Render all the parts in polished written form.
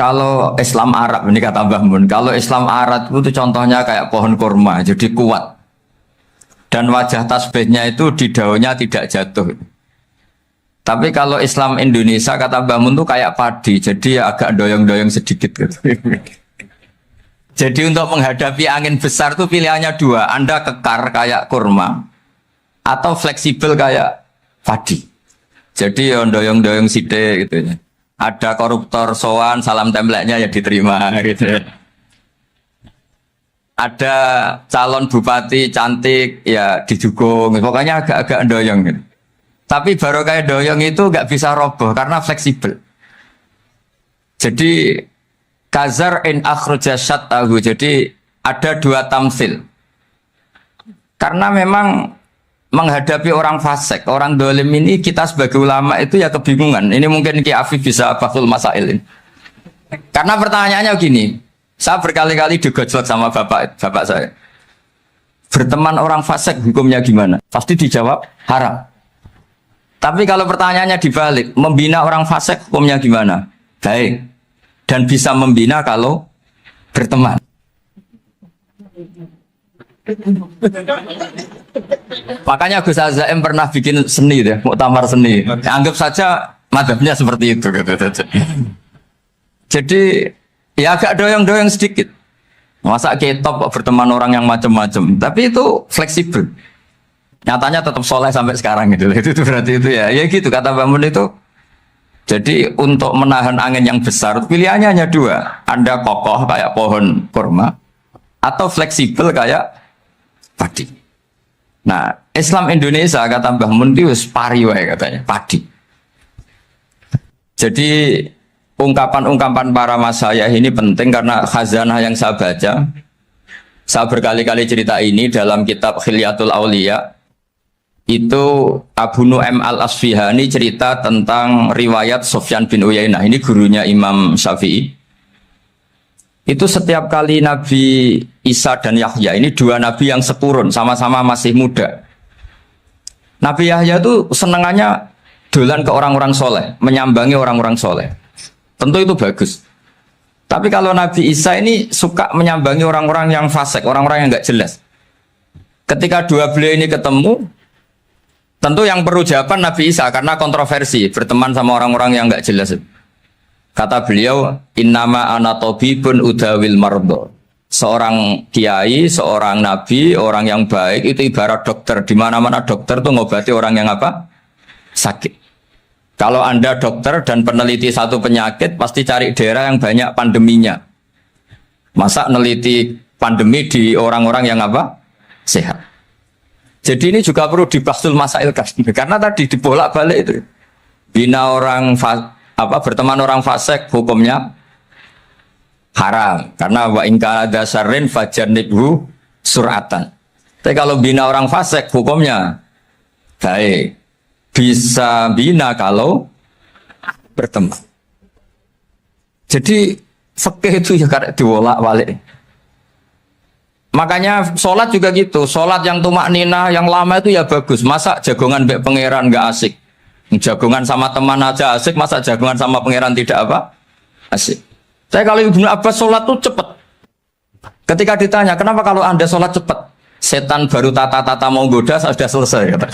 Kalau Islam Arab ini kata Mbah Mun, kalau Islam Arab itu contohnya kayak pohon kurma, jadi kuat. Dan wajah tasbihnya itu di daunnya tidak jatuh. Tapi kalau Islam Indonesia kata Mbah Mun itu kayak padi, jadi ya agak doyong-doyong sedikit gitu. Jadi untuk menghadapi angin besar itu pilihannya dua, Anda kekar kayak kurma atau fleksibel kayak padi. Jadi ya doyong-doyong sidik gitu ya. Ada koruptor sowan salam templeknya ya diterima gitu ya. Ada calon bupati cantik ya didukung, pokoknya agak-agak doyong gitu. Tapi baru kayak doyong itu nggak bisa roboh karena fleksibel. Jadi kazar in akhraja syatahu, jadi ada dua tamsil. Karena memang menghadapi orang fasik, orang dolim ini kita sebagai ulama itu ya kebingungan. Ini mungkin Ki Afif bisa bahul masail ini. Karena pertanyaannya gini, saya berkali-kali digojlok sama bapak saya. Berteman orang fasik hukumnya gimana? Pasti dijawab haram. Tapi kalau pertanyaannya dibalik, membina orang fasik hukumnya gimana? Baik. Dan bisa membina kalau berteman. Makanya Gus Azaim pernah bikin seni deh, muktamar seni. Anggap saja madhabnya seperti itu gitu. Jadi ya agak doyong-doyong sedikit. Masa ketop kok berteman orang yang macam-macam. Tapi itu fleksibel. Nyatanya tetap soleh sampai sekarang gitu. Itu berarti itu ya gitu kata Mbak Mun itu. Jadi untuk menahan angin yang besar pilihannya hanya dua. Anda kokoh kayak pohon kurma atau fleksibel kayak padi. Nah, Islam Indonesia kata Mbah Mun itu pari wae katanya, padi. Jadi ungkapan-ungkapan para masyayikh ini penting karena khazanah yang saya baca. Saya berkali-kali cerita ini dalam kitab Khilyatul Auliya. Itu Abu Nu'aim Al-Asfihani cerita tentang riwayat Sufyan bin Uyainah. Ini gurunya Imam Syafi'i. Itu setiap kali Nabi Isa dan Yahya, ini dua nabi yang sekurun, sama-sama masih muda. Nabi Yahya itu senengannya dolan ke orang-orang soleh, menyambangi orang-orang soleh. Tentu itu bagus. Tapi kalau Nabi Isa ini suka menyambangi orang-orang yang fasik, orang-orang yang nggak jelas. Ketika dua beliau ini ketemu, tentu yang perlu jawaban Nabi Isa karena kontroversi, berteman sama orang-orang yang nggak jelas. Kata beliau, innama ana tabibun udawil mardo. Seorang kiai, seorang nabi, orang yang baik itu ibarat dokter. Di mana-mana dokter tuh ngobati orang yang apa? Sakit. Kalau Anda dokter dan peneliti satu penyakit, pasti cari daerah yang banyak pandeminya. Masa neliti pandemi di orang-orang yang apa? Sehat. Jadi ini juga perlu dibahsul masail karena tadi dibolak-balik itu. Bina orang berteman orang fasik hukumnya haram karena wa in kana dasarin fajanibhu suratan. Tapi kalau bina orang fasik hukumnya baik. Bisa bina kalau berteman. Jadi fikih itu ya karena dibolak-balik. Makanya sholat juga gitu. Sholat yang tumak nina yang lama itu ya bagus. Masa jagongan mbek pangeran nggak asik. Jagongan sama teman aja asik, masa jagongan sama pangeran tidak apa? Asik. Saya kalau Ibnu Abbas sholat tuh cepat. Ketika ditanya, kenapa kalau Anda sholat cepat? Setan baru tata-tata mau goda, sudah selesai. Kata.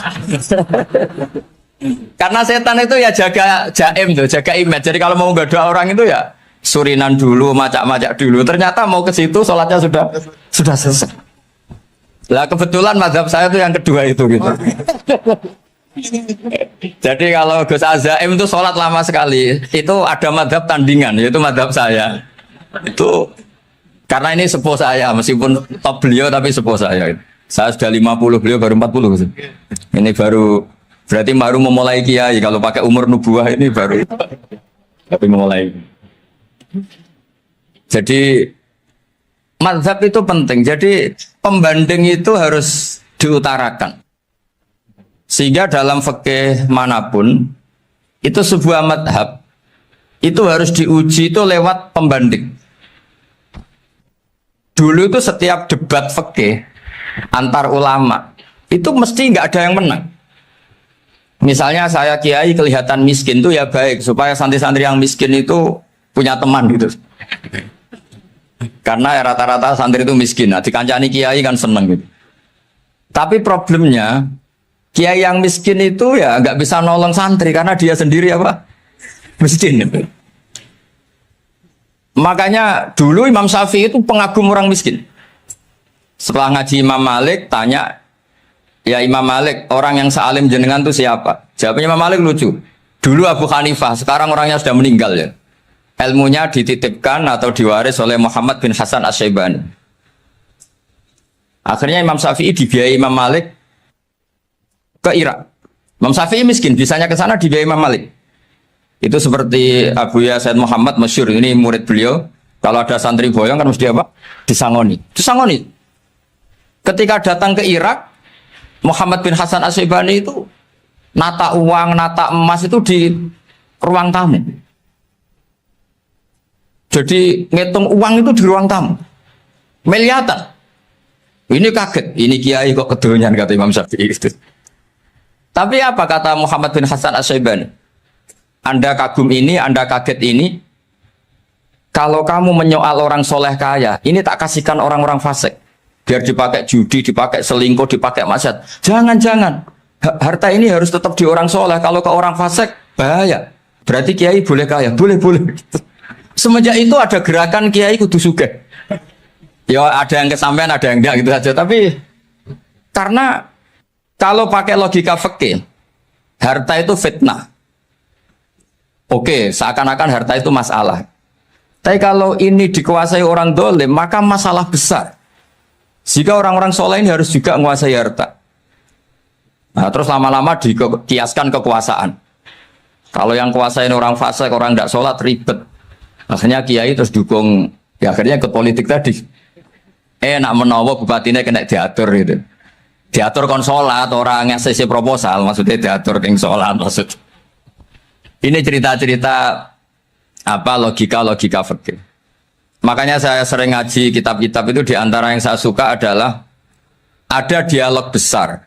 Karena setan itu ya jaga jaim tuh, jaga image. Jadi kalau mau goda orang itu ya surinan dulu, macak-macak dulu. Ternyata mau ke situ, sholatnya sudah selesai. Lah kebetulan mazhab saya itu yang kedua itu gitu. Jadi kalau Gus Azaim itu sholat lama sekali, itu ada madhab tandingan, yaitu madhab saya. Itu karena ini sepuh saya, meskipun top beliau tapi sepuh saya. Saya sudah 50, beliau baru 40. Ini berarti baru memulai kiai. Kalau pakai umur nubuah ini baru tapi memulai. Jadi madhab itu penting. Jadi pembanding itu harus diutarakan. Sehingga dalam fikih manapun itu sebuah madhab itu harus diuji itu lewat pembanding. Dulu itu setiap debat fikih antar ulama itu mesti nggak ada yang menang. Misalnya saya kiai kelihatan miskin itu ya baik supaya santri-santri yang miskin itu punya teman gitu. Karena rata-rata santri itu miskin. Nah, dikancani kiai kan seneng gitu. Tapi problemnya kiai yang miskin itu ya nggak bisa nolong santri karena dia sendiri apa? Miskin. Makanya dulu Imam Syafi'i itu pengagum orang miskin. Setelah ngaji Imam Malik tanya, ya Imam Malik, orang yang sealim jenengan itu siapa? Jawabnya Imam Malik lucu. Dulu Abu Hanifah, sekarang orangnya sudah meninggal ya. Ilmunya dititipkan atau diwaris oleh Muhammad bin Hasan Asy-Syaibani. Akhirnya Imam Syafi'i dibiayai Imam Malik ke Irak. Imam Syafi'i miskin, bisanya ke sana dibiayai Imam Malik. Itu seperti Abu Ya Said Muhammad masyhur, ini murid beliau. Kalau ada santri boyong kan mesti apa? Disangoni. Disangoni. Ketika datang ke Irak, Muhammad bin Hasan Asy-Syaibani itu nata uang, nata emas itu di ruang tamu. Jadi ngitung uang itu di ruang tamu. Miliatan. Ini kaget, ini kiai kok kedonyan kata Imam Syafi'i itu. Tapi apa kata Muhammad bin Hasan Asy-Syaibani? Anda kagum ini, Anda kaget ini. Kalau kamu menyoal orang soleh kaya, ini tak kasihkan orang-orang fasik. Biar dipakai judi, dipakai selingkuh, dipakai maksiat. Jangan-jangan. Harta ini harus tetap di orang soleh. Kalau ke orang fasik, bahaya. Berarti kiai boleh kaya? Boleh-boleh. Semenjak itu ada gerakan kiai kudu sugih. Ya ada yang kesampaian, ada yang enggak gitu aja. Tapi karena kalau pakai logika fikih, harta itu fitnah. Oke, seakan-akan harta itu masalah. Tapi kalau ini dikuasai orang dolim, maka masalah besar. Jika orang-orang soleh ini harus juga menguasai harta. Nah, terus lama-lama dikiaskan kekuasaan. Kalau yang kuasain orang fasik, orang tidak sholat, ribet. Akhirnya kiai terus dukung, ya akhirnya ikut politik tadi. Nak menawa bupatinya kena diatur gitu. Diatur kon sholat, orang yang sesi proposal, maksudnya diatur keng sholat maksud. Ini cerita-cerita apa logika-logika fikih. Makanya saya sering ngaji kitab-kitab itu, diantara yang saya suka adalah ada dialog besar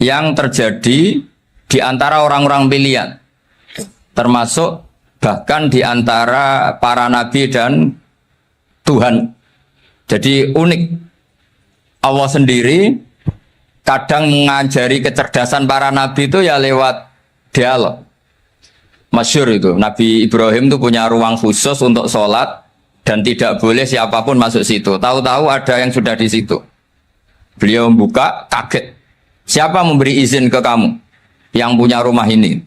yang terjadi di antara orang-orang pilihan, termasuk bahkan di antara para nabi dan Tuhan. Jadi unik. Allah sendiri kadang mengajari kecerdasan para nabi itu ya lewat dialog. Masyhur itu, Nabi Ibrahim itu punya ruang khusus untuk sholat dan tidak boleh siapapun masuk situ. Tahu-tahu ada yang sudah di situ. Beliau membuka, kaget. Siapa memberi izin ke kamu yang punya rumah ini?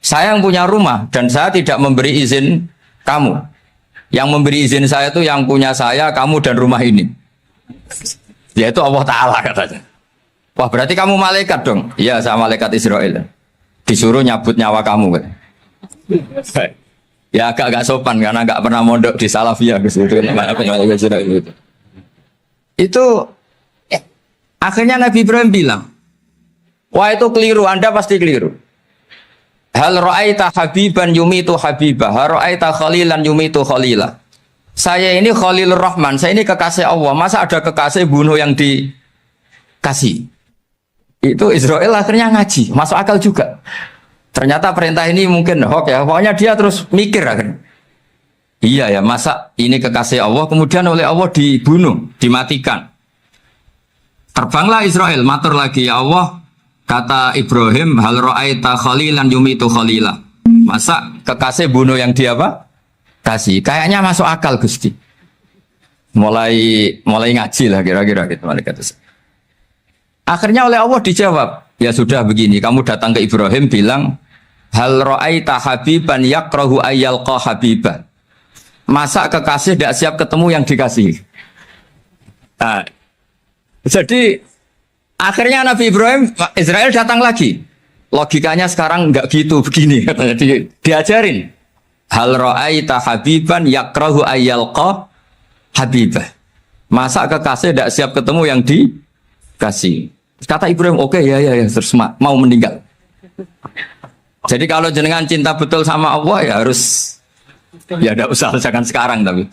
Saya yang punya rumah dan saya tidak memberi izin kamu. Yang memberi izin saya itu yang punya saya, kamu dan rumah ini. Yaitu Allah Ta'ala katanya. Wah berarti kamu malaikat dong? Iya saya malaikat Israel. Disuruh nyabut nyawa kamu kan? Ya agak sopan karena agak pernah mondok di Salafiyah gitu. Itu akhirnya Nabi Ibrahim bilang, wah itu keliru, Anda pasti keliru. Hal ra'aita habiban yumitu habibah, hal ra'aita khalilan yumitu khalilah. Saya ini Khalilur Rahman, saya ini kekasih Allah. Masa ada kekasih bunuh yang dikasih? Itu Israel akhirnya ngaji, masuk akal juga. Ternyata perintah ini mungkin hoax ya. Pokoknya dia terus mikir akhirnya. Iya ya, masa ini kekasih Allah kemudian oleh Allah dibunuh, dimatikan. Terbanglah Israel, matur lagi, ya Allah, kata Ibrahim, hal ra'aita khalilan yumitu khalilah. Masa kekasih bunuh yang dia apa? Kasih. Kayaknya masuk akal Gusti. Mulai ngaji lah kira-kira gitu malaikat itu. Akhirnya oleh Allah dijawab, ya sudah begini, kamu datang ke Ibrahim bilang, hal ra'aita habiban yakrahu ayyalqa habiban. Masa kekasih tidak siap ketemu yang dikasih. Nah, jadi akhirnya Nabi Ibrahim, Israel datang lagi. Logikanya sekarang enggak gitu, begini katanya. Diajarin. Hal ra'aita habiban yakrahu ayyalqa habibah. Masa kekasih tidak siap ketemu yang dikasih. Kata Ibrahim, oke, ya, terus mau meninggal. Jadi kalau jenengan cinta betul sama Allah ya harus, ya tidak usah jangan sekarang tapi.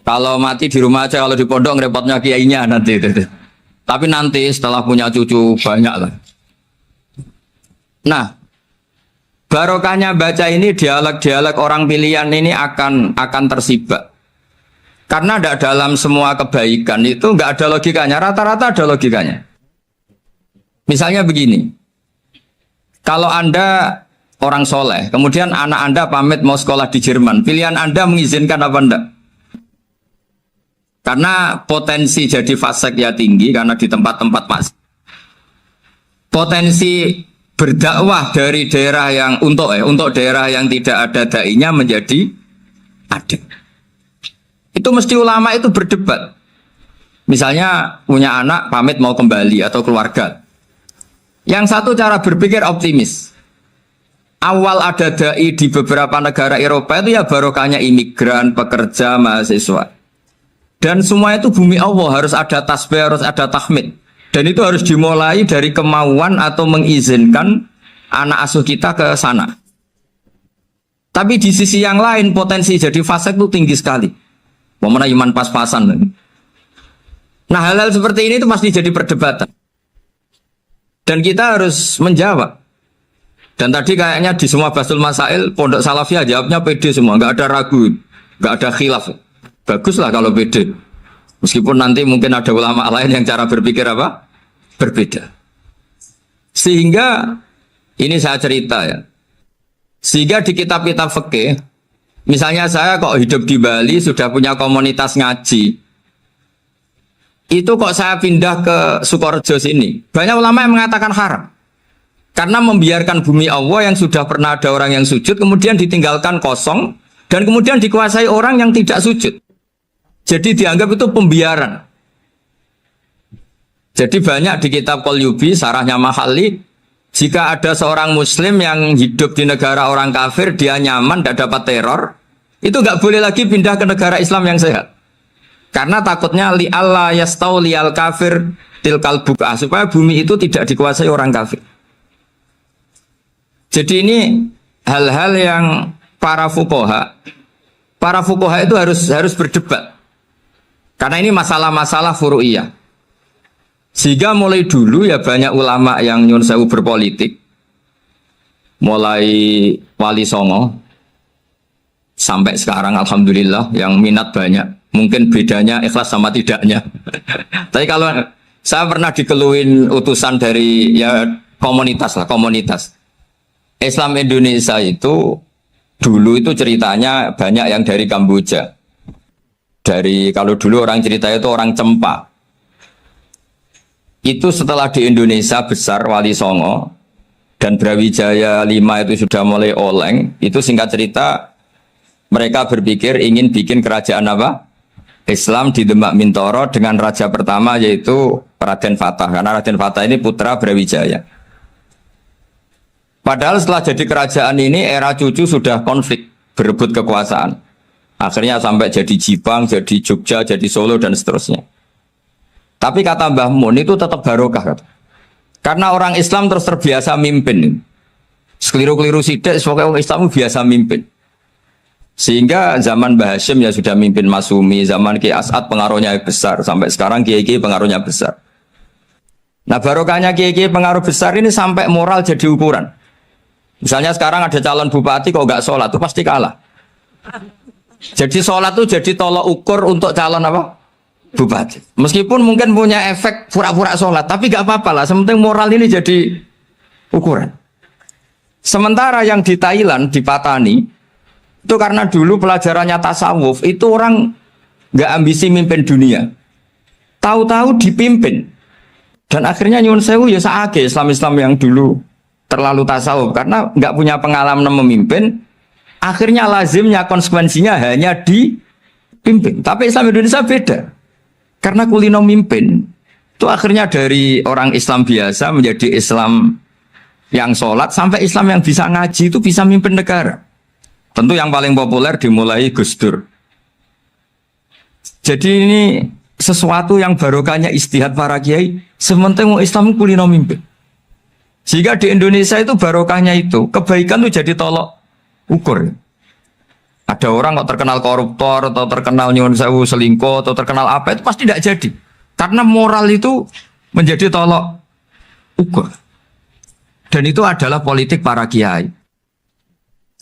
Kalau mati di rumah aja, kalau di pondok repotnya kiainya nanti. Tapi nanti setelah punya cucu banyak lah. Nah, Barokahnya baca ini dialog-dialog orang pilihan ini akan tersibak. Karena tidak dalam semua kebaikan itu nggak ada logikanya, rata-rata ada logikanya. Misalnya begini, kalau Anda orang soleh, kemudian anak Anda pamit mau sekolah di Jerman, pilihan Anda mengizinkan apa enggak? Karena potensi jadi fasik ya tinggi, karena di tempat-tempat mas. Potensi berdakwah dari daerah yang untuk daerah yang tidak ada dai-nya menjadi ada. Itu mesti ulama itu berdebat. Misalnya punya anak pamit mau kembali atau keluarga. Yang satu cara berpikir optimis. Awal ada dai di beberapa negara Eropa itu ya barokahnya imigran, pekerja, mahasiswa. Dan semua itu bumi Allah, harus ada tasbih, harus ada tahmid. Dan itu harus dimulai dari kemauan atau mengizinkan anak asuh kita ke sana. Tapi di sisi yang lain potensi jadi fasik itu tinggi sekali. Mana iman pas-pasan. Nah hal-hal seperti ini itu pasti jadi perdebatan. Dan kita harus menjawab. Dan tadi kayaknya di semua Basul Masail Pondok Salafiyah jawabnya pede semua, nggak ada ragu, nggak ada khilaf. Baguslah kalau pede. Meskipun nanti mungkin ada ulama lain yang cara berpikir apa? Berbeda. Sehingga ini saya cerita ya. Sehingga di kitab-kitab fikih, misalnya saya kok hidup di Bali sudah punya komunitas ngaji. Itu kok saya pindah ke Sukorejo sini. Banyak ulama yang mengatakan haram. Karena membiarkan bumi Allah yang sudah pernah ada orang yang sujud kemudian ditinggalkan kosong dan kemudian dikuasai orang yang tidak sujud. Jadi dianggap itu pembiaran. Jadi banyak di kitab Qalyubi, sarahnya Mahalli, jika ada seorang muslim yang hidup di negara orang kafir, dia nyaman, tidak dapat teror, itu nggak boleh lagi pindah ke negara Islam yang sehat. Karena takutnya li'alla yastauliyal kafir tilkal buka'ah, supaya bumi itu tidak dikuasai orang kafir. Jadi ini hal-hal yang para fuqaha itu harus berdebat. Karena ini masalah-masalah furu'iyah. Sehingga mulai dulu ya banyak ulama yang nyun sewu berpolitik. Mulai Wali Songo sampai sekarang alhamdulillah yang minat banyak. Mungkin bedanya ikhlas sama tidaknya. Tapi kalau saya pernah dikeluhin utusan dari ya komunitas. Islam Indonesia itu dulu itu ceritanya banyak yang dari Kamboja. Kalau dulu orang cerita itu orang Cempa. Itu setelah di Indonesia besar Wali Songo dan Brawijaya 5 itu sudah mulai oleng. Itu singkat cerita mereka berpikir ingin bikin kerajaan apa? Islam di Demak Mintoro dengan raja pertama yaitu Raden Fatah. Karena Raden Fatah ini putra Brawijaya. Padahal setelah jadi kerajaan ini era cucu sudah konflik berebut kekuasaan. Akhirnya sampai jadi Jipang, jadi Jogja, jadi Solo dan seterusnya. Tapi kata Mbah Mun itu tetap barokah. Karena orang Islam terus terbiasa mimpin. Sekeliru-keliru sidik, sebagai orang Islam biasa mimpin. Sehingga zaman Mbah Hashim ya sudah mimpin Masumi, zaman Ki As'ad pengaruhnya besar. Sampai sekarang Kiai-Kiai pengaruhnya besar. Nah barokahnya Kiai-Kiai pengaruh besar ini sampai moral jadi ukuran. Misalnya sekarang ada calon bupati kok nggak sholat, itu pasti kalah. Jadi sholat itu jadi tolok ukur untuk calon apa? Bupati. Meskipun mungkin punya efek pura-pura sholat, tapi nggak apa-apa lah. Sementing moral ini jadi ukuran. Sementara yang di Thailand, di Patani, itu karena dulu pelajarannya tasawuf, itu orang nggak ambisi mimpin dunia. Tahu-tahu dipimpin. Dan akhirnya nyuwun sewu ya saage Islam-Islam yang dulu terlalu tasawuf karena nggak punya pengalaman memimpin, akhirnya lazimnya konsekuensinya hanya dipimpin. Tapi Islam Indonesia beda karena kulino mimpin itu akhirnya dari orang Islam biasa menjadi Islam yang sholat sampai Islam yang bisa ngaji itu bisa mimpin negara. Tentu yang paling populer dimulai Gus Dur. Jadi ini sesuatu yang barokahnya istihad para kiai, sementing Islam kulino mimpin. Sehingga di Indonesia itu barokahnya itu, kebaikan itu jadi tolok ukur. Ada orang kok terkenal koruptor, atau terkenal nyuwun sewu selingkuh, atau terkenal apa, itu pasti tidak jadi. Karena moral itu menjadi tolok ukur. Dan itu adalah politik para kiai.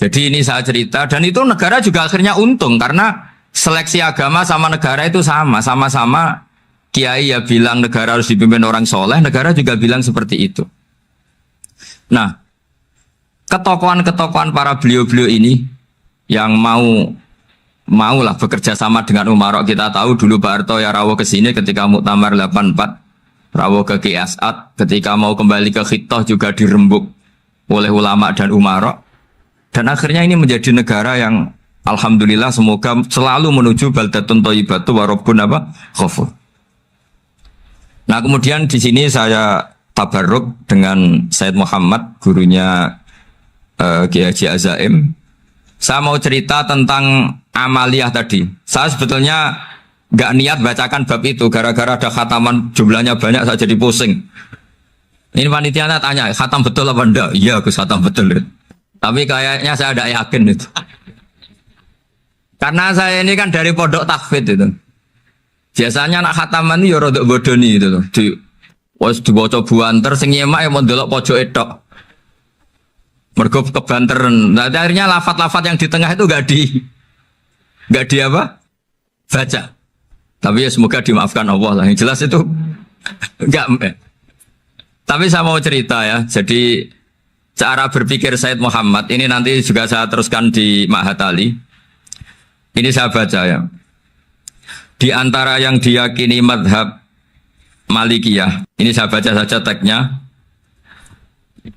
Jadi ini saya cerita, dan itu negara juga akhirnya untung karena seleksi agama sama negara itu sama-sama kiai ya bilang negara harus dipimpin orang soleh, negara juga bilang seperti itu. Nah, ketokohan-ketokohan para beliau-beliau ini yang maulah bekerja sama dengan Umarok. Kita tahu dulu Pak Harto ya rawuh ke sini ketika Muktamar 84, rawuh ke Ki As'ad, ketika mau kembali ke Khittah juga dirembuk oleh ulama dan Umarok. Dan akhirnya ini menjadi negara yang alhamdulillah semoga selalu menuju baldatun thayyibatu wa rabbun ghafur. Nah, kemudian di sini saya tabarruk dengan Said Muhammad, gurunya Kiai Haji Azaim. Saya mau cerita tentang amaliyah tadi. Saya sebetulnya nggak niat bacakan bab itu, gara-gara ada khataman jumlahnya banyak saya jadi pusing. Ini panitianya tanya, khatam betul apa enggak? Iya, Gus, khatam betul. Tapi kayaknya saya tidak yakin itu. Karena saya ini kan dari pondok tahfidz itu. Biasanya anak khataman ini ya rodok bodoni itu loh. Dibaca buanter sing nyemak mau ndelok pojok etok. Mergo kebanteren. Nah, akhirnya lafat-lafat yang di tengah itu enggak di apa? Baca. Tapi ya semoga dimaafkan Allah lah. Yang jelas itu enggak. Tapi saya mau cerita ya. Jadi cara berpikir Said Muhammad ini nanti juga saya teruskan di Ma'had Ali. Ini saya baca ya. Di antara yang diyakini madhab Malikiyah, ini saya baca saja teksnya.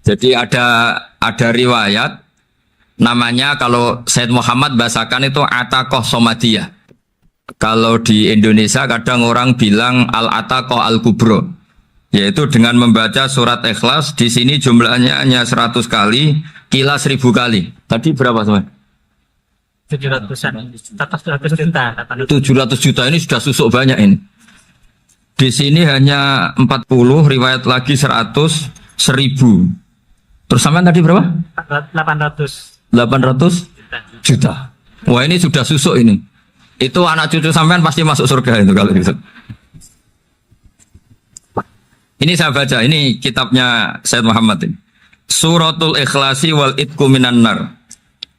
Jadi ada riwayat namanya, kalau Said Muhammad bahasakan itu Ataqoh Somadiyah. Kalau di Indonesia kadang orang bilang Al-Ataqoh Al-Kubro, yaitu dengan membaca surat Ikhlas. Di sini jumlahnya hanya 100 kali, kila 1000 kali. Tadi berapa teman? 700-an, 700 juta. 700 juta ini sudah susuk banyak ini. Di sini hanya 40, riwayat lagi 100, 1000. Terus sampai tadi berapa? 800 juta. Wah, ini sudah susuk ini. Itu anak cucu sampean pasti masuk surga itu kalau gitu. Ini saya baca, ini kitabnya Said Muhammad ini. Suratul Ikhlasi wal Itqu minan nar.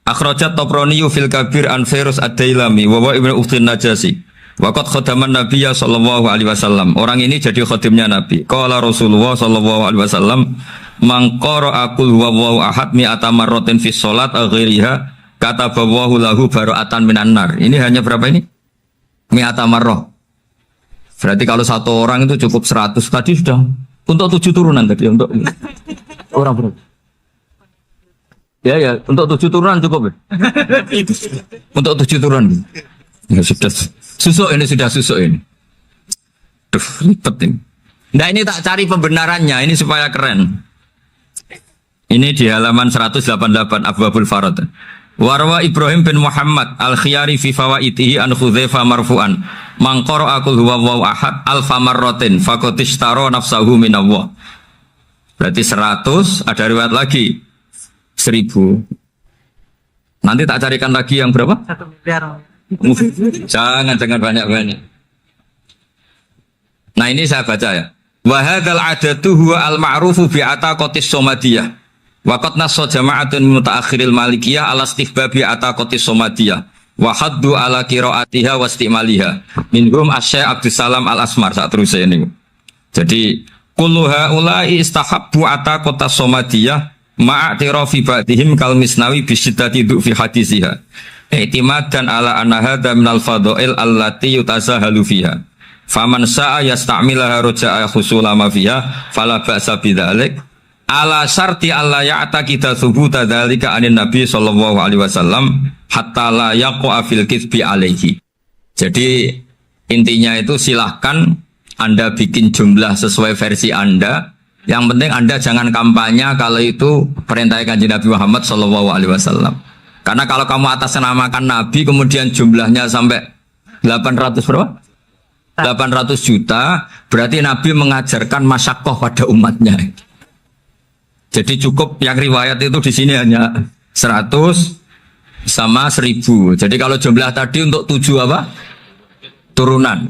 Akhrajat Tabrani fil Kabir an Fairuz ad-Dailami wa Ibnu Ukhtin Najasi. Waqad khadaman Nabiyya sallallahu alaihi wasallam. Orang ini jadi khadimnya Nabi. Qala Rasulullah sallallahu alaihi wasallam, "Man qara'a qul huwallahu ahad mi'ata marratin fi shalat ghairiha katabahu lahu bara'atan minan nar." Ini hanya berapa ini? Mi'ata marrah. Berarti kalau satu orang itu cukup 100. Tadi sudah untuk 7 turunan tadi untuk orang berapa? Ya, untuk 7 turunan cukup ya? Untuk 7 turunan. Ya sudah susuk ini, sudah susuk ini. Duh, ribet ini. Nah, ini tak cari pembenarannya, ini supaya keren. Ini di halaman 188 Abwabul Farad. Warwa Ibrahim bin Muhammad al-Khiyari fi fawaitihi an Hudzaifah marfu'an. Man qara'a qul huwallahu ahad alfa marratin faqad ishtara nafsahu minallah. Berarti 100, ada riwayat lagi 1000. Nanti tak carikan lagi yang berapa? 1 miliar. Jangan banyak-banyak. Nah, ini saya baca ya. Wa hadzal adatu huwa al-ma'rufu bi ataqatis somadiyah. Wa qad nassa jama'atun min mutaakhiril malikiyah ala istihbabi ataqatis somadiyah. Wa haddu ala qiraatiha wa istimaliha. Minhum Asy-Syaikh Abdus Salam Al-Asmar saat terus ini. Jadi kullu haula'i istahabbu ataqatas somadiyah ma'atirafi ba'dihim kal misnawi bisyidati du'fi hadisiha. I'timadan ala anna hadha minal fadha'il allati yutasahalu fiha. Faman sa'a yasta'milaha roja'a khusulama fiha fala ba'sa bidzalik ala syarti alla ya'taqida thubuta dzalika anin nabi sallallahu alaihi wasallam hatta la yaqa'a fil kitsbi alaihi. Jadi intinya itu silahkan Anda bikin jumlah sesuai versi Anda. Yang penting Anda jangan kampanye kalau itu perintah Kanjeng Nabi Muhammad sallallahu alaihi wasallam. Karena kalau kamu atasnamakan Nabi kemudian jumlahnya sampai 800 berapa? 800 juta, berarti Nabi mengajarkan masyaqqah pada umatnya. Jadi cukup yang riwayat itu di sini hanya 100 sama 1000. Jadi kalau jumlah tadi untuk 7 apa? Turunan.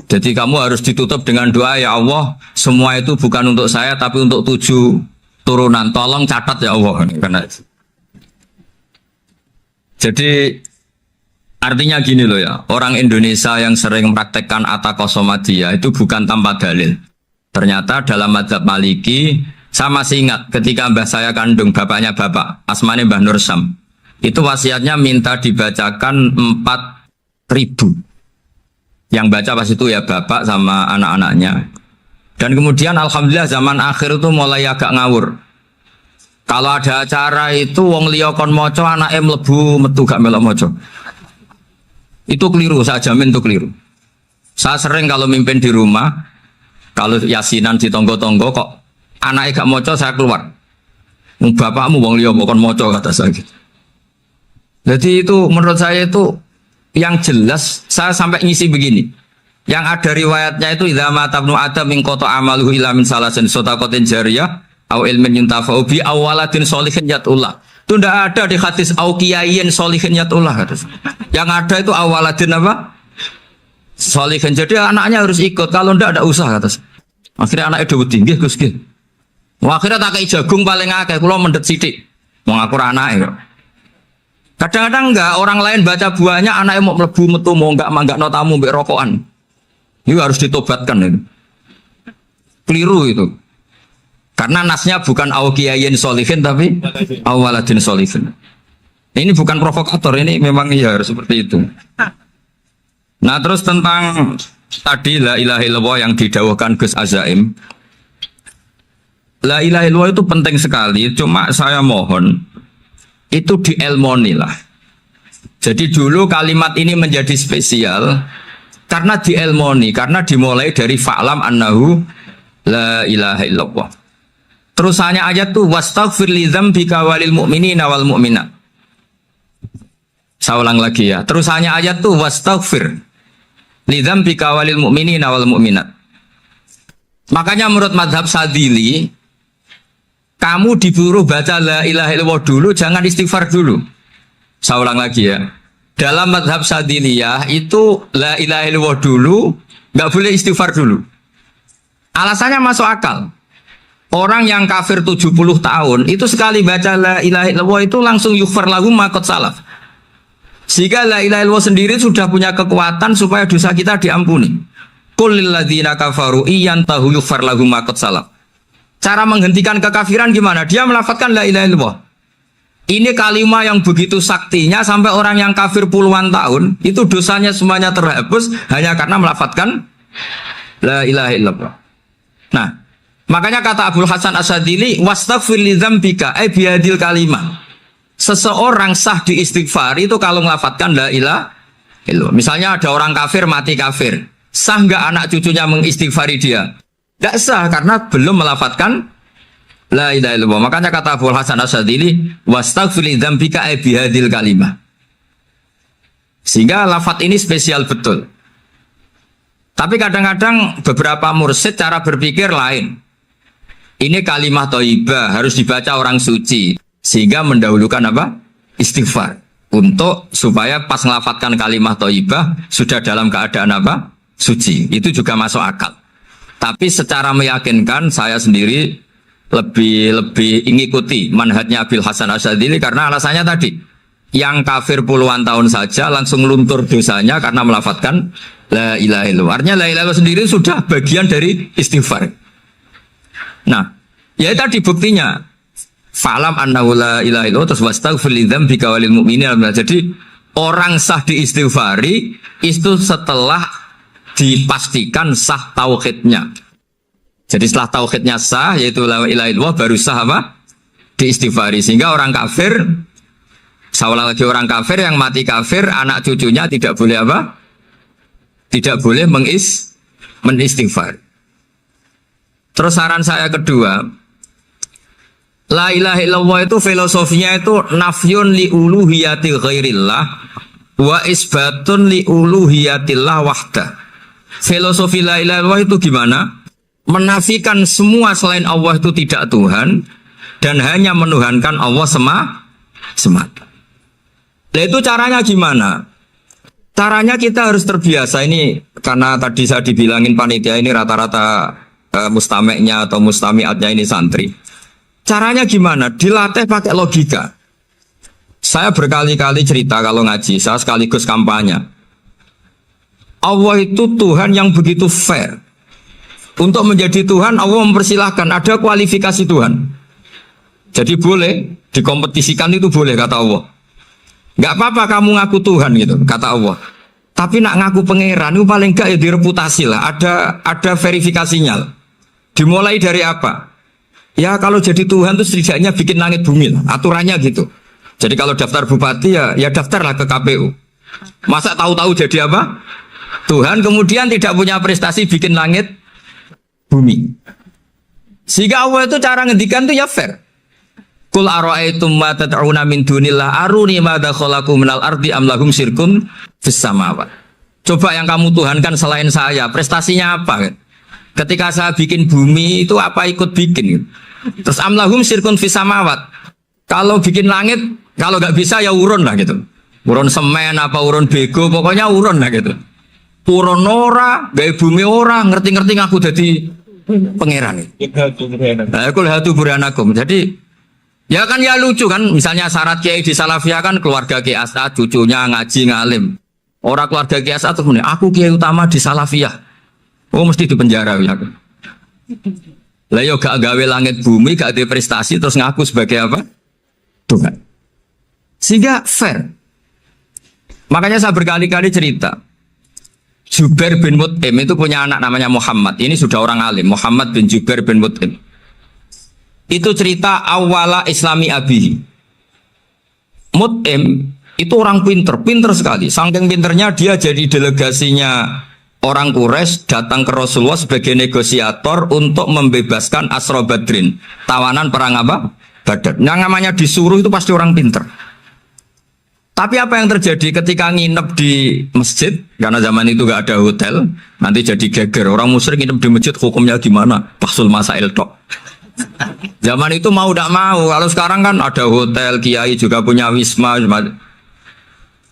Jadi kamu harus ditutup dengan doa, ya Allah, semua itu bukan untuk saya tapi untuk 7 turunan. Tolong catat ya Allah. Karena Jadi artinya gini loh ya, orang Indonesia yang sering mempraktekkan atakosomadiyah itu bukan tanpa dalil. Ternyata dalam madzhab Maliki, saya masih ingat ketika mbah saya kandung, bapaknya bapak, asmane Mbah Nur Syam, itu wasiatnya minta dibacakan 4.000. Yang baca pas itu ya bapak sama anak-anaknya. Dan kemudian alhamdulillah zaman akhir itu mulai agak ngawur. Kalau ada acara itu wong liya kon maca anake mlebu metu gak melok maca. Itu keliru, saya jamin itu keliru. Saya sering kalau mimpin di rumah, kalau yasinan di tonggo-tonggo kok anaknya gak maca saya keluar. Bapakmu wong liya kon maca kata saya gitu. Jadi itu menurut saya itu yang jelas saya sampai ngisi begini. Yang ada riwayatnya itu idza mata ibnu adam min qata amaluhu illa min salasin shadaqatin jariyah au ilmin yuntafa'u bi awaladin sholihin yatullah. Itu tidak ada di hadis au kiyayin sholihin yatullah. Yang ada itu awaladin apa? Sholihin. Jadi anaknya harus ikut. Kalau tidak ada usah kata. Akhirnya anaknya dawuh tinggi Gus nggih. Wah, akhirnya tak kei jagung paling akeh kula mendet sithik. Wong aku ora anake kok. Kadang-kadang enggak orang lain baca buahnya anaknya mau mlebu metu mau enggak no tamu mbek rokokan. Itu harus ditobatkan itu. Keliru itu. Karena nasnya bukan aukiyayin solihin tapi awaladin solihin. Ini bukan provokator, ini memang ya harus seperti itu. Nah terus tentang tadi la ilaha illallah yang didawahkan Gus Azaim. La ilaha illallah itu penting sekali, cuma saya mohon itu dielmoni lah. Jadi dulu kalimat ini menjadi spesial karena dielmoni, karena dimulai dari fa'lam annahu la ilaha illallah. Terusannya ayat tuh wastaghfir li dzambika walil mu'minina wal mu'minat. Saya ulang lagi ya. Terusannya ayat tuh wastaghfir li dzambika walil mu'minina wal mu'minat. Makanya menurut mazhab Sadili, kamu disuruh baca la ilaha illallah dulu, jangan istighfar dulu. Saya ulang lagi ya. Dalam mazhab Sadiliyah itu la ilaha illallah dulu, nggak boleh istighfar dulu. Alasannya masuk akal. Orang yang kafir 70 tahun itu sekali baca la ilaha illallah itu langsung yughfar lahu ma qad salaf. Sehingga la ilaha illallah sendiri sudah punya kekuatan supaya dosa kita diampuni. Qul lil ladzina kafaru iyantahu yughfar lahum ma qad salaf. Cara menghentikan kekafiran gimana? Dia melafadzkan la ilaha illallah. Ini kalimat yang begitu saktinya sampai orang yang kafir puluhan tahun itu dosanya semuanya terhapus hanya karena melafadzkan la ilaha illallah. Nah, makanya kata Abdul Hasan Asyadili wastaghfir li dzambika ay bihadil kalimah. Seseorang sah di istighfar itu kalau melafadzkan la ilaha illallah. Misalnya ada orang kafir mati kafir, sah enggak anak cucunya mengistighfari dia? Enggak sah karena belum melafadzkan la ilaha illallah. Makanya kata Abu Hasan Asyadili wastaghfir li dzambika ay bihadil kalimah. Sehingga lafadz ini spesial betul. Tapi kadang-kadang beberapa mursyid cara berpikir lain. Ini kalimat thayyibah harus dibaca orang suci sehingga mendahulukan apa? Istighfar. Untuk supaya pas ngelafatkan kalimat thayyibah sudah dalam keadaan apa? Suci. Itu juga masuk akal. Tapi secara meyakinkan saya sendiri lebih mengikuti manhajnya Abil Hasan Asyadili karena alasannya tadi yang kafir puluhan tahun saja langsung luntur dosanya karena melafadzkan la ilaha illallah. Artinya la ilaha illallah sendiri sudah bagian dari istighfar. Nah, ya tadi buktinya fa'lam annahu la ilaha illallah terus wastaghfir li dzambika walil mu'minina. Jadi orang sah diistighfari itu setelah dipastikan sah tauhidnya. Jadi setelah tauhidnya sah yaitu la ilaha illallah baru sah apa? Diistighfari. Sehingga orang kafir, seolah lagi orang kafir yang mati kafir, anak cucunya tidak boleh apa? Tidak boleh menistighfar. Terus saran saya kedua, la ilaha illallah itu filosofinya itu nafyun li uluhiyati ghairillah wa isbatun li uluhiyatillah wahdah. Filosofi la ilaha illallah itu gimana? Menafikan semua selain Allah itu tidak Tuhan dan hanya menuhankan Allah semata. Nah itu caranya gimana? Caranya kita harus terbiasa ini karena tadi saya dibilangin panitia ini rata-rata mustameknya atau mustamiatnya ini santri. Caranya gimana? Dilatih pakai logika. Saya berkali-kali cerita kalau ngaji, saya sekaligus kampanye. Allah itu Tuhan yang begitu fair. Untuk menjadi Tuhan, Allah mempersilahkan, ada kualifikasi Tuhan. Jadi boleh, dikompetisikan itu boleh, kata Allah. Nggak apa-apa kamu ngaku Tuhan gitu, kata Allah. Tapi nak ngaku pangeran itu paling enggak ya direputasi lah, ada verifikasinya lah. Dimulai dari apa? Ya kalau jadi Tuhan itu setidaknya bikin langit bumi lah, aturannya gitu. Jadi kalau daftar bupati ya daftarlah ke KPU. Masa tahu-tahu jadi apa? Tuhan kemudian tidak punya prestasi bikin langit bumi. Sehingga Allah itu cara ngendikan itu ya fair. Qul ara'aytum ma tad'una min dunillah aruni madza khalaqu minal ardi am lahum syirkun fis samawat. Coba yang kamu tuhankan selain saya, prestasinya apa? Ketika saya bikin bumi itu apa ikut bikin? Terus am lahum syirkun fis samawat. Kalau bikin langit, kalau nggak bisa ya urun lah gitu. Urun semen apa urun bego, pokoknya urun lah gitu. Urun ora, gawe bumi ora, ngerti-ngerti ngaku jadi pangeran. Nah, kul hatu burhanakum. Jadi ya kan ya lucu kan, misalnya syarat kiai di Salafiyah kan keluarga Kiai As'ad, cucunya ngaji ngalim. Orang keluarga Kiai As'ad tuh aku kiai utama di Salafiyah. Oh mesti di penjara ya. Lah yo gak gawe langit bumi, gak ada prestasi terus ngaku sebagai apa? Tuhan. Sehingga fair. Makanya saya berkali-kali cerita. Jubair bin Mut'im itu punya anak namanya Muhammad. Ini sudah orang alim, Muhammad bin Jubair bin Mut'im. Itu cerita awala Islami Abi. Mut'im itu orang pinter sekali. Saking pinternya dia jadi delegasinya orang Quraisy datang ke Rasulullah sebagai negosiator untuk membebaskan Asra Badrin, tawanan perang apa? Badar. Yang namanya disuruh itu pasti orang pinter. Tapi apa yang terjadi ketika nginep di masjid? Karena zaman itu gak ada hotel, nanti jadi geger. Orang musyrik nginep di masjid hukumnya gimana? Bahsul masail tok. Zaman itu mau tidak mau. Kalau sekarang kan ada hotel, kiai juga punya wisma.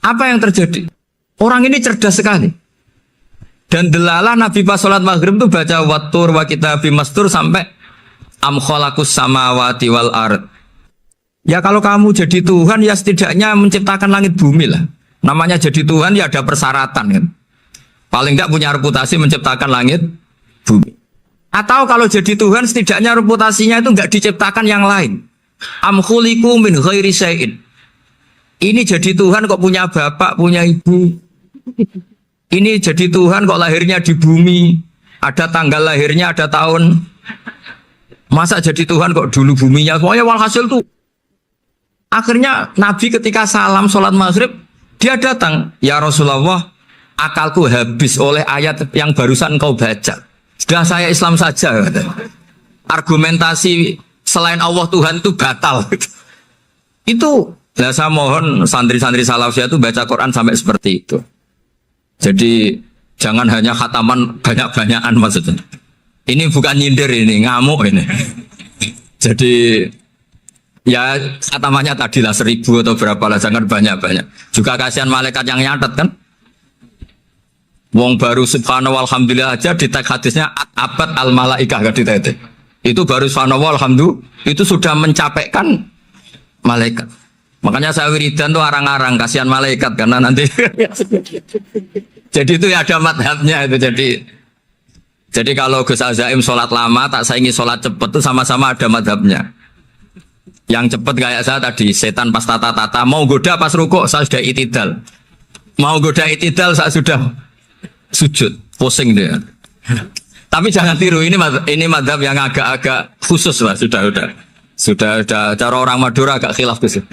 Apa yang terjadi? Orang ini cerdas sekali. Dan delalah Nabi pas sholat maghrib itu baca wattur wa kitabim mastur sampai am khalaqus samawati wal ard. Ya kalau kamu jadi Tuhan ya setidaknya menciptakan langit bumi lah. Namanya jadi Tuhan ya ada persyaratan kan. Paling tidak punya reputasi menciptakan langit bumi. Atau kalau jadi Tuhan setidaknya reputasinya itu enggak diciptakan yang lain. Am khuliqu min ghairi syai'in. Ini jadi Tuhan kok punya bapak, punya ibu. Ini jadi Tuhan kok lahirnya di bumi. Ada tanggal lahirnya, ada tahun. Masa jadi Tuhan kok dulu buminya. Pokoknya walhasil tuh. Akhirnya Nabi ketika salam sholat maghrib, dia datang. Ya Rasulullah, akalku habis oleh ayat yang barusan kau baca. Sudah saya Islam saja. Argumentasi selain Allah Tuhan itu batal. Itu, ya saya mohon santri-santri Salafiyah itu baca Quran sampai seperti itu. Jadi jangan hanya khataman banyak-banyakan maksudnya. Ini bukan nyindir ini, ngamuk ini. Jadi ya khatamannya tadi lah 1000 atau berapa lah, jangan banyak-banyak. Juga kasihan malaikat yang nyatet kan. Wong baru subhanallah alhamdulillah aja di tag hadisnya abad al malaikah gak ditete. Itu baru subhanallah alhamdulillah itu sudah mencapaikan malaikat. Makanya saya wiridan tuh arang-arang kasihan malaikat karena nanti jadi itu ya ada madhabnya itu jadi kalau Gus Azaim sholat lama tak saingi sholat cepet tuh sama-sama ada madhabnya. Yang cepet kayak saya tadi setan pas tata-tata mau goda pas rukuk saya sudah itidal, mau goda itidal saya sudah sujud pusing dia. Tapi jangan tiru ini madhab yang agak-agak khusus lah sudah cara orang Madura agak khilaf sih.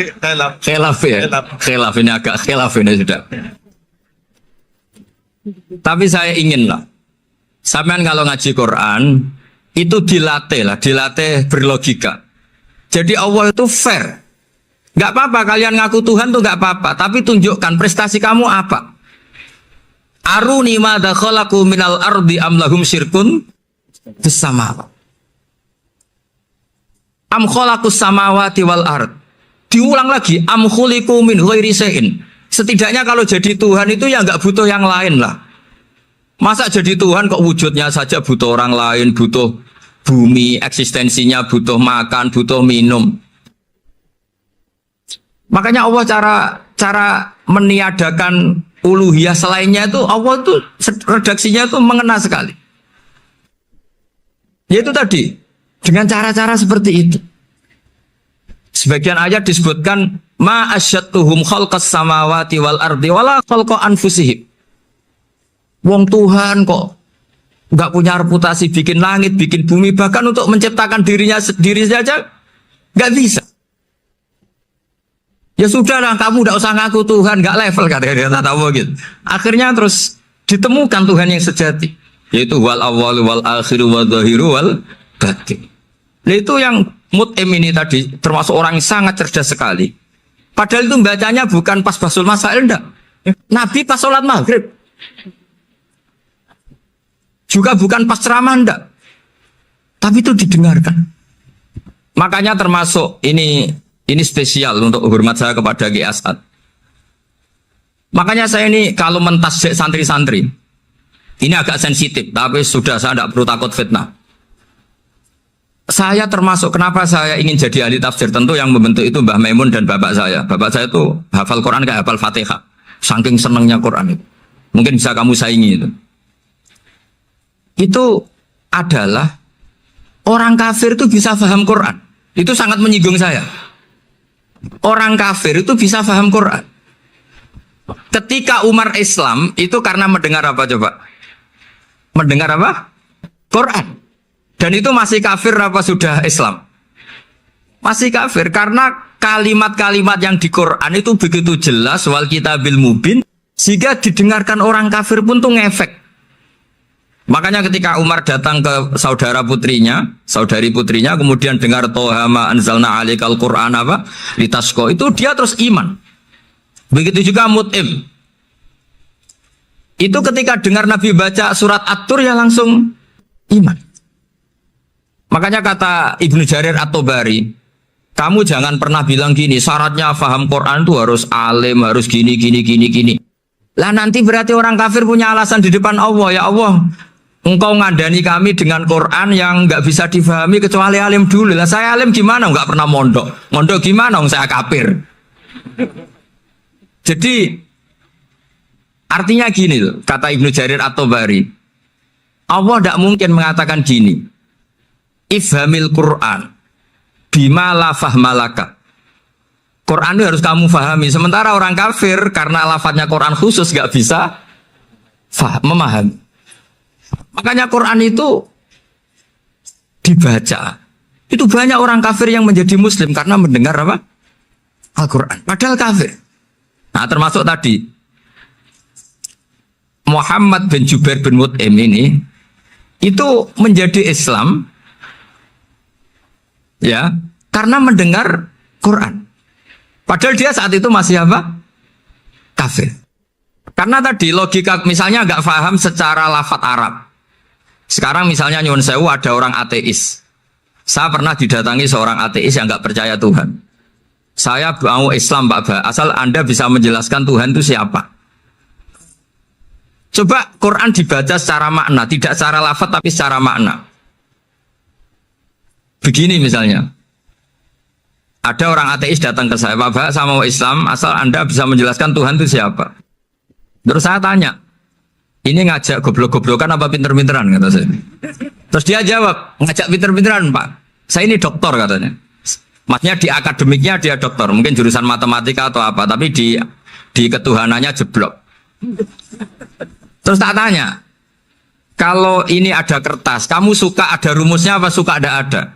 Khilaf ya. Khilaf ini agak khilaf ini sudah. Tapi saya ingin lah sampean kalau ngaji Quran itu dilatih berlogika. Jadi Allah itu fair. Gak apa-apa kalian ngaku Tuhan tuh gak apa-apa, tapi tunjukkan prestasi kamu apa. Aruni madza khalaqu minal ardi am lahum syirkun fis samawati. Am khalaqus samawati wal ard. Diulang lagi am khuliqu min ghairi syai'in. Setidaknya kalau jadi Tuhan itu ya nggak butuh yang lain lah. Masa jadi Tuhan kok wujudnya saja butuh orang lain, butuh bumi, eksistensinya butuh makan, butuh minum. Makanya Allah cara meniadakan uluhiyah selainnya itu Allah tuh redaksinya itu mengena sekali. Yaitu tadi dengan cara-cara seperti itu. Sebagian ayat disebutkan ma asyattuhum khalqas samawati wal ardi wala khalqa anfusihim. Wong Tuhan kok nggak punya reputasi bikin langit, bikin bumi, bahkan untuk menciptakan dirinya sendiri saja nggak bisa. Ya sudahlah, kamu nggak usah ngaku Tuhan, nggak level katanya dia tahu gitu. Akhirnya terus ditemukan Tuhan yang sejati, yaitu wal awwalu wal akhiru wal zahiru wal batin. Nah, itu yang Mut'im ini tadi termasuk orang yang sangat cerdas sekali. Padahal itu bacanya bukan pas basul masail, enggak. Nabi pas sholat maghrib. Juga bukan pas ceramah, enggak. Tapi itu didengarkan. Makanya termasuk ini spesial untuk hormat saya kepada Ki As'ad. Makanya saya ini kalau mentasjik santri-santri, ini agak sensitif, tapi sudah saya tidak perlu takut fitnah. Saya termasuk kenapa saya ingin jadi ahli tafsir, tentu yang membentuk itu Mbah Maimun dan bapak saya. Bapak saya itu hafal Quran kayak hafal Fatihah. Saking senangnya Quran itu. Mungkin bisa kamu saingi itu. Itu adalah orang kafir itu bisa paham Quran. Itu sangat menyinggung saya. Orang kafir itu bisa paham Quran. Ketika Umar Islam itu karena mendengar apa coba? Mendengar apa? Quran. Dan itu masih kafir apa sudah Islam? Masih kafir karena kalimat-kalimat yang di Quran itu begitu jelas wal kitabil mubin sehingga didengarkan orang kafir pun tuh ngefek. Makanya ketika Umar datang ke saudari putrinya kemudian dengar Toha ma anzalna alaikal Quran apa? Litasqa, itu dia terus iman. Begitu juga Mut'im. Itu ketika dengar Nabi baca surat At-Tur ya langsung iman. Makanya kata Ibnu Jarir At-Tabari, kamu jangan pernah bilang gini, syaratnya paham Quran itu harus alim, harus gini. Lah nanti berarti orang kafir punya alasan di depan Allah, ya Allah, engkau ngandani kami dengan Quran yang nggak bisa difahami kecuali alim dulu. Lah saya alim gimana? Nggak pernah mondok. Mondok gimana? Saya kafir. Jadi artinya gini loh, kata Ibnu Jarir At-Tabari, Allah tidak mungkin mengatakan gini. Ifhamil Quran bima la fahmalaka. Quran itu harus kamu fahami. Sementara orang kafir karena lafadznya Quran khusus gak bisa memahami. Makanya Quran itu dibaca. Itu banyak orang kafir yang menjadi muslim karena mendengar apa? Al-Quran. Padahal kafir. Nah termasuk tadi Muhammad bin Jubair bin Mut'im ini itu menjadi Islam ya karena mendengar Quran. Padahal dia saat itu masih apa? Kafir. Karena tadi logika misalnya nggak paham secara lafadz Arab. Sekarang misalnya nyuwun sewu ada orang ateis. Saya pernah didatangi seorang ateis yang nggak percaya Tuhan. Saya mau Islam Pak Ba, asal Anda bisa menjelaskan Tuhan itu siapa. Coba Quran dibaca secara makna, tidak secara lafadz tapi secara makna. Begini misalnya, ada orang ateis datang ke saya, Pak Ba, saya mau Islam, asal Anda bisa menjelaskan Tuhan itu siapa. Terus saya tanya, ini ngajak goblok-goblokan apa pinter-pinteran, kata saya. Terus dia jawab, ngajak pinter-pinteran Pak, saya ini doktor katanya. Maksudnya di akademiknya dia doktor, mungkin jurusan matematika atau apa, tapi di ketuhanannya jeblok. Terus tak tanya, kalau ini ada kertas, kamu suka ada rumusnya apa suka ada?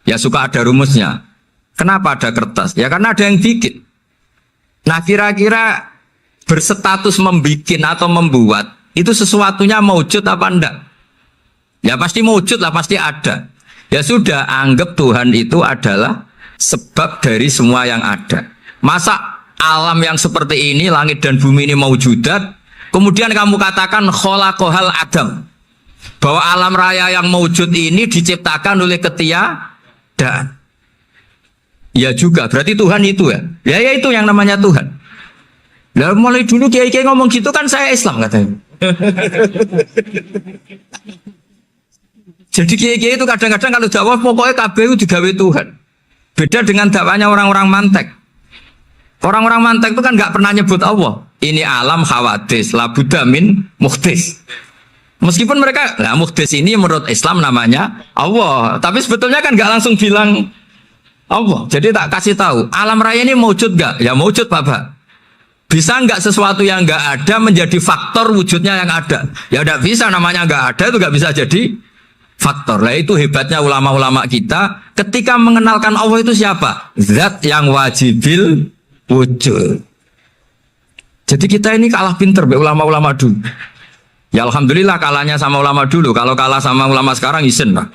Ya suka ada rumusnya. Kenapa ada kertas? Ya karena ada yang bikin. Nah kira-kira berstatus membikin atau membuat itu sesuatunya maujud apa enggak? Ya pasti maujud lah, pasti ada. Ya sudah, anggap Tuhan itu adalah sebab dari semua yang ada. Masa alam yang seperti ini, langit dan bumi ini maujudat, kemudian kamu katakan kholaqohal adam, bahwa alam raya yang maujud ini diciptakan oleh ketiadaan. Ya juga, berarti Tuhan itu ya. Ya itu yang namanya Tuhan. Lah mulai dulu kiai-kiai ngomong gitu kan saya Islam katanya. Jadi kiai-kiai itu kadang-kadang kalau dakwah pokoknya KB itu digawe Tuhan. Beda dengan dakwahnya orang-orang mantek. Orang-orang mantek itu kan nggak pernah nyebut Allah. Ini alam hawadis, la budda min muhdis. Meskipun mereka, nah muhdis ini menurut Islam namanya Allah. Tapi sebetulnya kan nggak langsung bilang Allah. Jadi tak kasih tahu, alam raya ini mewujud nggak? Ya mewujud Pak. Bisa nggak sesuatu yang nggak ada menjadi faktor wujudnya yang ada? Ya nggak bisa, namanya nggak ada itu nggak bisa jadi faktor. Lah itu hebatnya ulama-ulama kita ketika mengenalkan Allah itu siapa? Zat yang wajibil wujud. Jadi kita ini kalah pinter be ulama-ulama dulu. Ya alhamdulillah kalahnya sama ulama dulu. Kalau kalah sama ulama sekarang isen lah.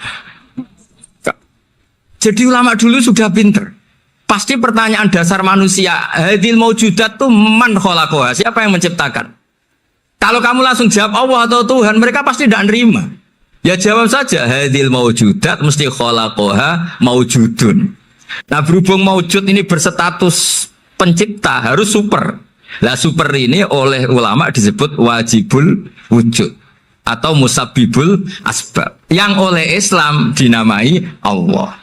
Jadi ulama dulu sudah pinter. Pasti pertanyaan dasar manusia, hadil maujudat tuh man khalaqaha? Siapa yang menciptakan? Kalau kamu langsung jawab Allah atau Tuhan, mereka pasti tidak nerima. Ya jawab saja, hadil maujudat mesti khalaqaha maujudun. Nah berhubung maujud ini berstatus pencipta harus super. Lah super ini oleh ulama disebut wajibul wujud atau musabbibul asbab yang oleh Islam dinamai Allah.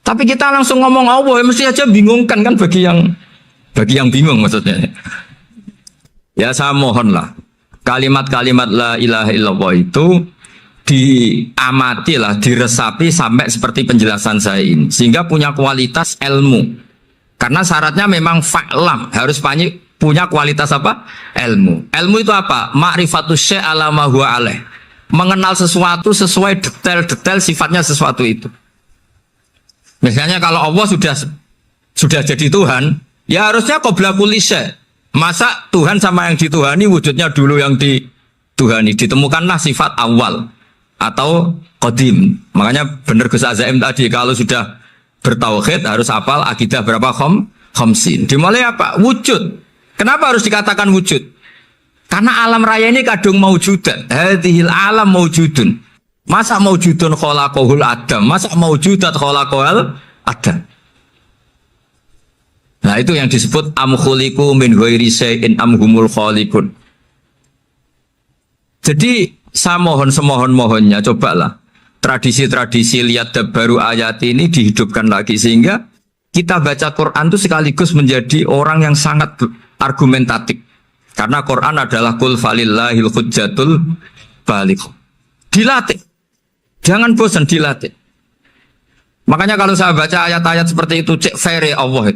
Tapi kita langsung ngomong Allah ya mesti aja bingungkan kan bagi yang bingung maksudnya. Ya saya mohonlah kalimat-kalimat la ilaha illallah itu diamatilah, diresapi sampai seperti penjelasan saya ini sehingga punya kualitas ilmu. Karena syaratnya memang fa'lam, harus punya kualitas apa? Ilmu. Ilmu itu apa? Ma'rifatus syai' ala ma huwa alaih. Mengenal sesuatu sesuai detail-detail sifatnya sesuatu itu. Misalnya kalau Allah sudah jadi Tuhan, ya harusnya qabla kulli syai'. Masa Tuhan sama yang dituhani wujudnya dulu yang dituhani. Ditemukanlah sifat awal atau qadim. Makanya benar Gus Azaim tadi kalau sudah bertauhid harus hafal akidah berapa khamsin. Dimulai apa? Wujud. Kenapa harus dikatakan wujud? Karena alam raya ini kadung maujudan. Hadhil alam maujudun. Masa maujudun khalaqahul adam? Masa maujudat khalaqahul adam? Nah itu yang disebut am khuliqu min ghairi syai'in am humul khaliqun. Jadi saya mohon semohon-mohonnya cobalah tradisi-tradisi lihat baru ayat ini dihidupkan lagi sehingga kita baca Quran itu sekaligus menjadi orang yang sangat argumentatif. Karena Quran adalah qul falillahil hujjatul baligh. Dilatih. Jangan bosan dilatih. Makanya kalau saya baca ayat-ayat seperti itu cek fair Allah.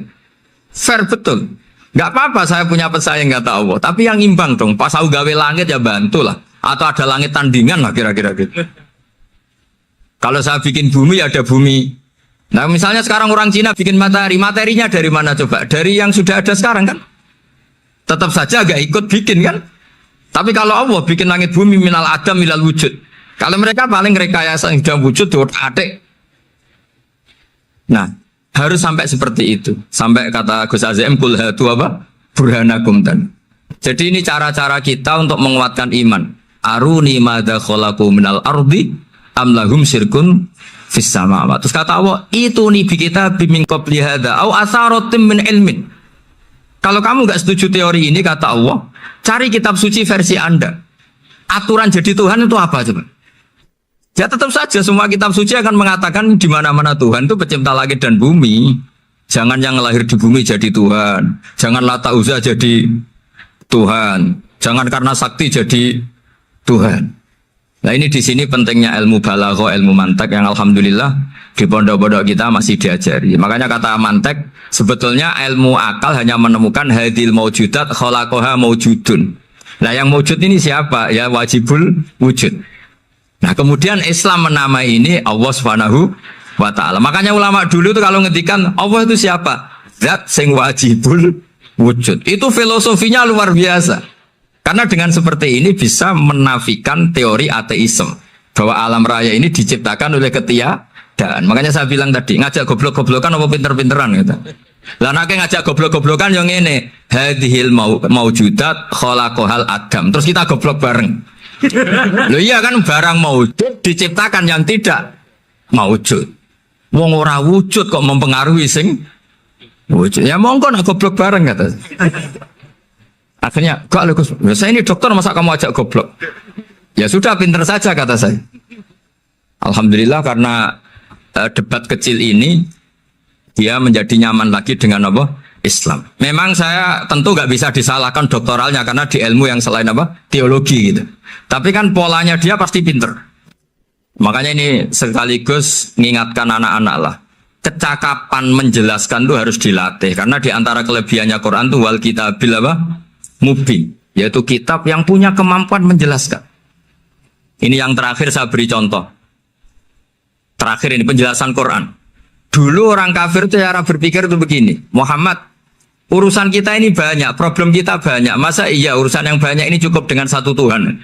Fair betul. Enggak apa-apa saya punya pesaing kata Allah, tapi yang imbang dong. Pas aku gawe langit ya bantulah atau ada langit tandingan lah kira-kira gitu. Kalau saya bikin bumi ada bumi. Nah misalnya sekarang orang Cina bikin matahari, materinya dari mana coba? Dari yang sudah ada sekarang kan? Tetap saja agak ikut bikin kan? Tapi kalau Allah bikin langit bumi minal adam minal wujud. Kalau mereka paling rekayasa yang sudah wujud adik. Nah harus sampai seperti itu. Sampai kata Gus Azim kul hatu apa? Burhanakum dan. Jadi ini cara-cara kita untuk menguatkan iman. Aruni madza khalaqu minal ardi am lahum syirkun fis samawati. Terus kata Allah, itu nih bi kita min qabli hadza au asaratim min ilmin. Kalau kamu enggak setuju teori ini kata Allah, cari kitab suci versi Anda. Aturan jadi Tuhan itu apa coba? Ya tetap saja semua kitab suci akan mengatakan di mana-mana Tuhan itu pencipta langit dan bumi. Jangan yang lahir di bumi jadi Tuhan. Jangan Lata Uzza jadi Tuhan. Jangan karena sakti jadi Tuhan. Nah ini di sini pentingnya ilmu balaghah, ilmu mantek yang alhamdulillah di pondok-pondok kita masih diajari. Makanya kata mantek sebetulnya ilmu akal hanya menemukan hadil maujudat khalaqaha maujudun. Nah yang maujud ini siapa? Ya wajibul wujud. Nah kemudian Islam menamai ini Allah Subhanahu wa ta'ala. Makanya ulama dulu itu kalau ngetikan Allah itu siapa? Zat sing wajibul wujud. Itu filosofinya luar biasa. Karena dengan seperti ini bisa menafikan teori ateisme bahwa alam raya ini diciptakan oleh ketiadaan. Makanya saya bilang tadi ngajak goblok-goblokan apa pinter-pinteran gitu. Lah nek ngajak goblok-goblokan yang ini hadhil maujudat khalaqahal adam. Terus kita goblok bareng. Loh iya kan barang maujud diciptakan yang tidak maujud. Wong ora wujud kok mempengaruhi sing wujud. Ya monggo nak goblok bareng kata. Akhirnya, kok Gus, saya ini dokter masa kamu ajak goblok? Ya sudah pinter saja kata saya. Alhamdulillah karena debat kecil ini dia menjadi nyaman lagi dengan apa? Islam. Memang saya tentu nggak bisa disalahkan doktoralnya karena di ilmu yang selain apa? Teologi gitu. Tapi kan polanya dia pasti pinter. Makanya ini sekaligus mengingatkan anak-anak lah. Kecakapan menjelaskan itu harus dilatih karena di antara kelebihannya Quran itu wal kitabil apa? Mubin, yaitu kitab yang punya kemampuan menjelaskan. Ini yang terakhir saya beri contoh. Terakhir ini penjelasan Quran. Dulu orang kafir itu cara berpikir itu begini, Muhammad, urusan kita ini banyak, problem kita banyak. Masa iya urusan yang banyak ini cukup dengan satu Tuhan?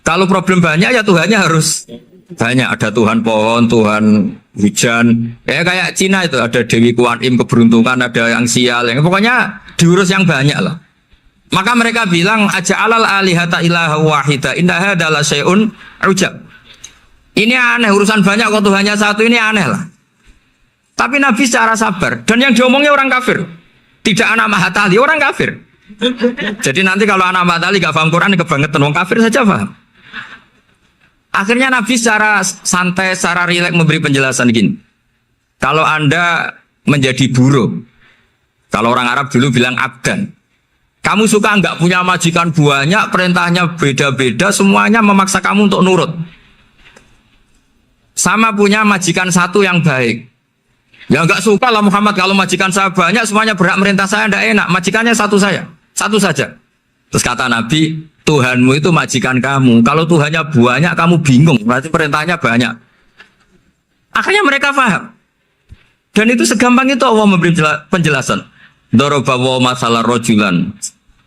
Kalau problem banyak ya Tuhannya harus banyak. Ada Tuhan pohon, Tuhan hujan. Ya kayak Cina itu ada Dewi Kuan Im keberuntungan, ada yang sial. Yang pokoknya diurus yang banyak lah. Maka mereka bilang aja'alal alihata ilaha wahida inna hadza la syai'un ujab. Ini aneh, urusan banyak kok Tuhannya satu, ini aneh lah. Tapi Nabi secara sabar, dan yang diomongnya orang kafir. Tidak anak Mahatali, orang kafir. Jadi nanti kalau anak Mahatali gak paham Quran, kebangetan, orang kafir saja paham. Akhirnya Nabi secara santai, secara rileks memberi penjelasan gini. Kalau Anda menjadi buruh, kalau orang Arab dulu bilang abdan, kamu suka nggak punya majikan banyak, perintahnya beda-beda, semuanya memaksa kamu untuk nurut. Sama punya majikan satu yang baik. Ya nggak suka lah Muhammad kalau majikan saya banyak, semuanya berhak merintah saya, tidak enak. Majikannya satu saja. Terus kata Nabi, Tuhanmu itu majikan kamu. Kalau Tuhannya banyak, kamu bingung. Berarti perintahnya banyak. Akhirnya mereka paham. Dan itu segampang itu Allah memberi penjelasan. Dorobawa masalah rojulan.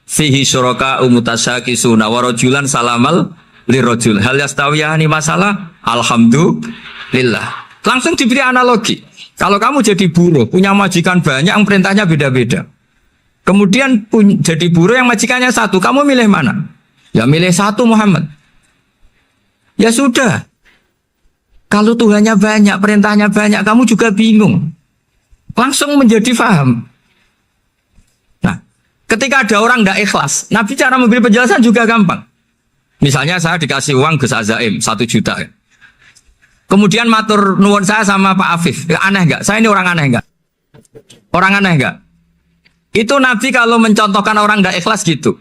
Fihi syuraka umutasyakisuna wa rojulan salamal lirojul. Hal yastawiyahani masalah. Alhamdulillah. Langsung diberi analogi. Kalau kamu jadi buruh, punya majikan banyak, yang perintahnya beda-beda. Kemudian jadi buruh yang majikannya satu, kamu milih mana? Ya milih satu Muhammad. Ya sudah. Kalau Tuhannya banyak, perintahnya banyak, kamu juga bingung. Langsung menjadi faham. Nah, ketika ada orang tidak ikhlas, Nabi cara memberi penjelasan juga gampang. Misalnya saya dikasih uang Gus Azaim 1 juta. Kemudian matur nuwun saya sama Pak Afif. Ya, aneh nggak? Saya ini orang aneh nggak? Orang aneh nggak? Itu Nabi kalau mencontohkan orang tidak ikhlas gitu.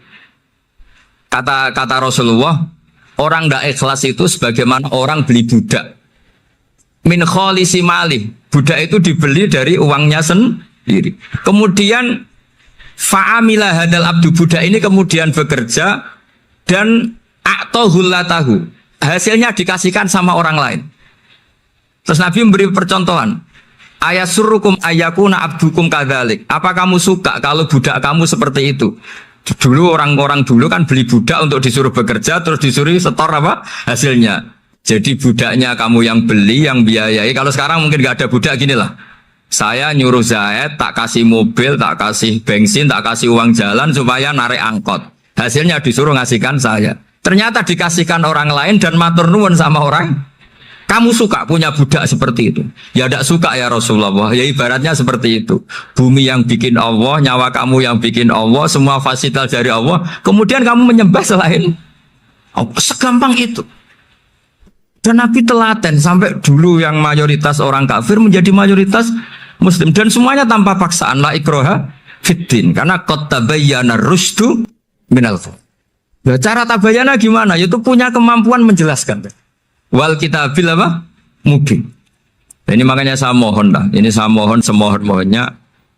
Kata Rasulullah, orang tidak ikhlas itu sebagaimana orang beli budak. Min kholisi mali. Budak itu dibeli dari uangnya sendiri. Kemudian fa'amila hadal abdu, budak ini kemudian bekerja dan a'tohullatahu. Hasilnya dikasihkan sama orang lain. Terus Nabi memberi percontohan. Ayasurrukum ayakuna abdukum kadzalik. Apa kamu suka kalau budak kamu seperti itu? Dulu orang-orang dulu kan beli budak untuk disuruh bekerja, terus disuruh setor apa hasilnya. Jadi budaknya kamu yang beli, yang biayai. Kalau sekarang mungkin gak ada budak, gini lah. Saya nyuruh Zaid, tak kasih mobil, tak kasih bensin, tak kasih uang jalan supaya narik angkot. Hasilnya disuruh ngasihkan saya. Ternyata dikasihkan orang lain dan matur nuwun sama orang. Kamu suka punya budak seperti itu? Ya tidak suka ya Rasulullah. Ya ibaratnya seperti itu. Bumi yang bikin Allah, nyawa kamu yang bikin Allah, semua fasilitas dari Allah. Kemudian kamu menyembah selain Allah. Segampang itu. Dan Nabi telaten sampai dulu yang mayoritas orang kafir menjadi mayoritas Muslim. Dan semuanya tanpa paksaan. La ikroha fiddin. Karena qad tabayyana rusdu minal ghayy. Ya, cara tabayana gimana? Yaitu punya kemampuan menjelaskan. Wal kitabil apa? Mubin. Ini makanya saya mohon lah. Ini saya mohon semohon-mohonnya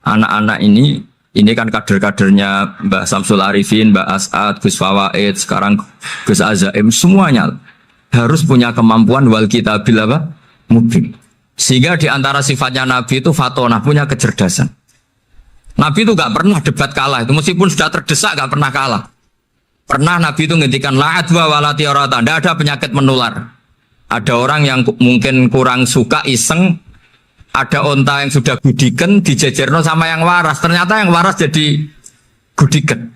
anak-anak ini kan kader-kadernya Mbah Samsul Arifin, Mbah As'ad, Gus Fawaid, sekarang Gus Azaim, semuanya harus punya kemampuan wal kitabil apa? Mubin. Sehingga di antara sifatnya Nabi itu fatonah, punya kecerdasan. Nabi itu gak pernah debat kalah. Itu meskipun sudah terdesak gak pernah kalah. Pernah Nabi itu ngendikan la'adwa walati orata, tidak ada penyakit menular. Ada orang yang mungkin kurang suka iseng, ada onta yang sudah gudiken dijejerno sama yang waras, ternyata yang waras jadi gudiken.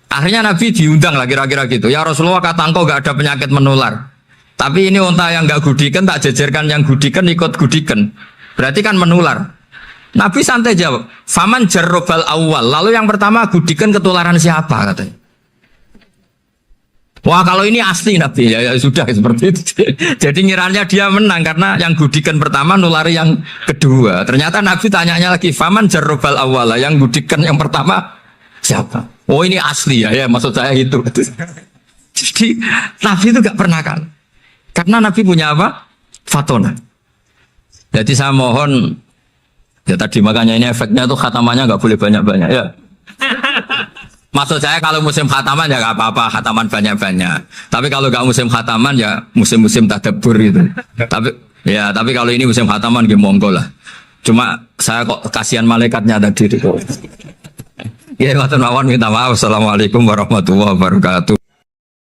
Akhirnya Nabi diundang lah kira-kira gitu. Ya Rasulullah, kata engkau gak ada penyakit menular, tapi ini onta yang gak gudiken tak jejerkan yang gudiken ikut gudiken, berarti kan menular. Nabi santai jawab, faman jarrobal awal, lalu yang pertama gudiken ketularan siapa katanya. Wah kalau ini asli Nabi ya, ya sudah seperti itu. Jadi ngiranya dia menang karena yang gudikan pertama nulari yang kedua. Ternyata Nabi tanyanya lagi, faman jarrobal awala, yang gudikan yang pertama siapa? Oh ini asli ya, ya maksud saya itu. Jadi Nabi itu gak pernah kan? Karena Nabi punya apa? Fatona. Jadi saya mohon, ya tadi makanya ini efeknya tuh khatamannya gak boleh banyak-banyak ya. Maksud saya kalau musim khataman ya gak apa-apa, khataman banyak-banyak. Tapi kalau gak musim khataman ya musim-musim tadabbur gitu. Tapi kalau ini musim khataman ya monggo lah. Cuma saya kok kasihan malaikatnya tadi itu. Ya, matur nuwun minta maaf. Assalamualaikum warahmatullahi wabarakatuh.